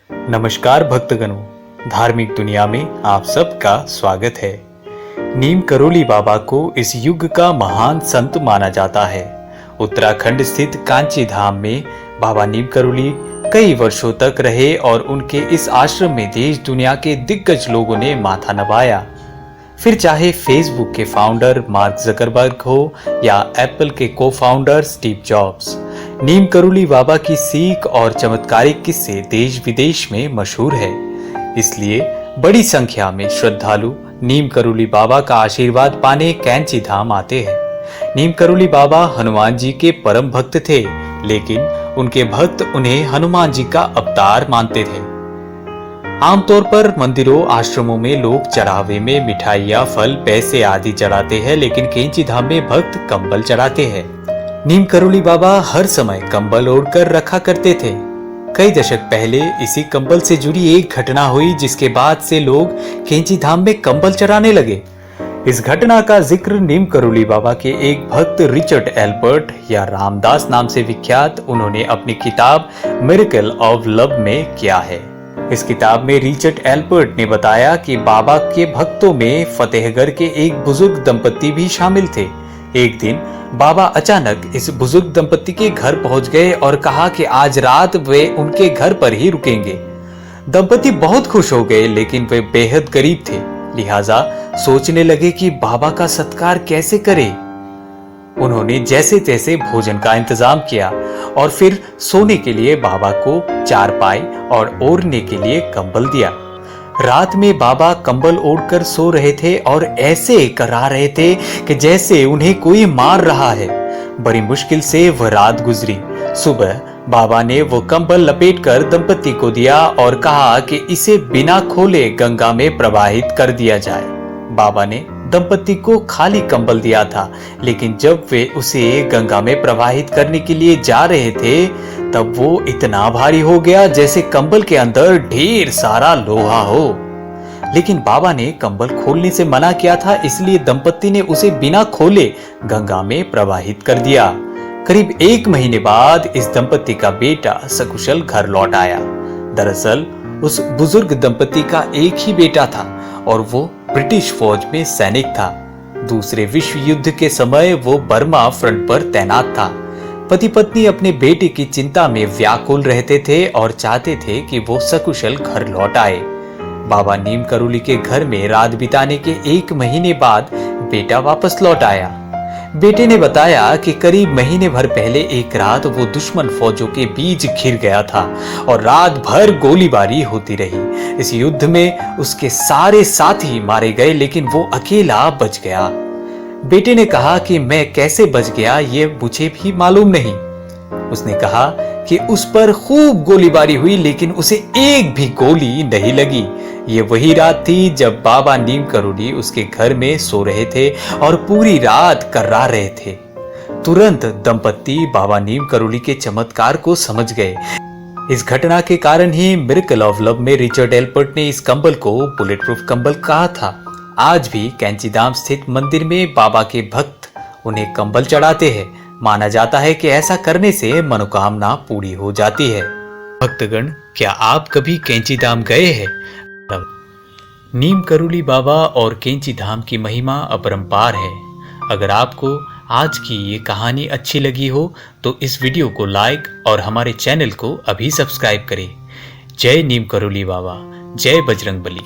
नमस्कार भक्तगणों, धार्मिक दुनिया में आप सबका स्वागत है। नीम करोली बाबा को इस युग का महान संत माना जाता है। उत्तराखंड स्थित कांची धाम में बाबा नीम करोली कई वर्षों तक रहे और उनके इस आश्रम में देश दुनिया के दिग्गज लोगों ने माथा नवाया। फिर चाहे फेसबुक के फाउंडर मार्क जकरबर्ग हो या एप्पल के को founder Steve jobs, Neem Karoli Baba की सीख और चमत्कारिक किस्से देश विदेश में मशहूर है। इसलिए बड़ी संख्या में श्रद्धालु नीम करोली बाबा का आशीर्वाद पाने कैंची धाम आते हैं। नीम करोली बाबा हनुमान जी के परम भक्त थे, लेकिन उनके भक्त उन्हें हनुमान जी का अवतार मानते थे। आमतौर पर मंदिरों आश्रमों में लोग चढ़ावे में मिठाइयाँ, फल, पैसे आदि चढ़ाते हैं, लेकिन कैंची धाम में भक्त कंबल चढ़ाते हैं। नीम करोली बाबा हर समय कंबल ओढ़कर रखा करते थे। कई दशक पहले इसी कंबल से जुड़ी एक घटना हुई, जिसके बाद से लोग कैंची धाम में कंबल चढ़ाने लगे। इस घटना का जिक्र नीम करोली बाबा के एक भक्त रिचर्ड एल्बर्ट या रामदास नाम से विख्यात उन्होंने अपनी किताब मिरेकल ऑफ लव में किया है। इस किताब में रिचर्ड एल्बर्ट ने बताया कि बाबा के भक्तों में फतेहगढ़ के एक बुजुर्ग दंपति भी शामिल थे। एक दिन बाबा अचानक इस बुजुर्ग दंपति के घर पहुंच गए और कहा कि आज रात वे उनके घर पर ही रुकेंगे। दंपति बहुत खुश हो गए, लेकिन वे बेहद गरीब थे, लिहाजा सोचने लगे कि बाबा का सत्कार कैसे करें। उन्होंने जैसे तैसे भोजन का इंतजाम किया और फिर सोने के लिए बाबा को चारपाई और ओढ़ने के लिए कंबल दिया। रात में बाबा कंबल ओढ़कर सो रहे थे और ऐसे करा रहे थे कि जैसे उन्हें कोई मार रहा है। बड़ी मुश्किल से वह रात गुजरी। सुबह बाबा ने वो कंबल लपेटकर दंपति को दिया और कहा कि इसे बिना खोले गंगा में प्रवाहित कर दिया जाए। बाबा ने दंपति को खाली कंबल दिया था, लेकिन जब वे उसे गंगा में प्रवाहित करने के लिए जा रहे थे, तब वो इतना भारी हो गया जैसे कंबल के अंदर ढेर सारा लोहा हो। लेकिन बाबा ने कंबल खोलने से मना किया था, इसलिए दंपति ने उसे बिना खोले गंगा में प्रवाहित कर दिया। करीब 1 महीने बाद इस दंपति का बेटा सकुशल घर लौट आया। दरअसल उस बुजुर्ग दंपति का एक ही बेटा था और वो ब्रिटिश फौज में सैनिक था। दूसरे विश्व युद्ध के समय वो बर्मा फ्रंट पर तैनात था। पति पत्नी अपने बेटे की चिंता में व्याकुल रहते थे और चाहते थे कि वो सकुशल घर लौट आए। बाबा नीम करोली के घर में रात बिताने के 1 महीने बाद बेटा वापस लौट आया। बेटे ने बताया कि करीब महीने भर पहले एक रात वो दुश्मन फौजों के बीच घिर गया था और रात भर गोलीबारी होती रही। इस युद्ध में उसके सारे साथी मारे गए, लेकिन वो अकेला बच गया। बेटे ने कहा कि मैं कैसे बच गया ये मुझे भी मालूम नहीं। उसने कहा कि उस पर खूब गोलीबारी हुई, लेकिन उसे एक भी गोली नहीं लगी। ये वही रात थी जब बाबा नीम करोली उसके घर में सो रहे थे और पूरी रात कर्रा रहे थे। तुरंत दंपति बाबा नीम करोली के चमत्कार को समझ गए। इस घटना के कारण ही मिरेकल ऑफ लव में रिचर्ड एल्बर्ट ने इस कंबल को बुलेट प्रूफ कंबल कहा था। आज भी कैंची धाम स्थित मंदिर में बाबा के भक्त उन्हें कंबल चढ़ाते हैं। माना जाता है कि ऐसा करने से मनोकामना पूरी हो जाती है। भक्तगण, क्या आप कभी कैंची धाम गए हैं? नीम करोली बाबा और कैंची धाम की महिमा अपरंपार है। अगर आपको आज की ये कहानी अच्छी लगी हो तो इस वीडियो को लाइक और हमारे चैनल को अभी सब्सक्राइब करें। जय नीम करोली बाबा, जय बजरंगबली।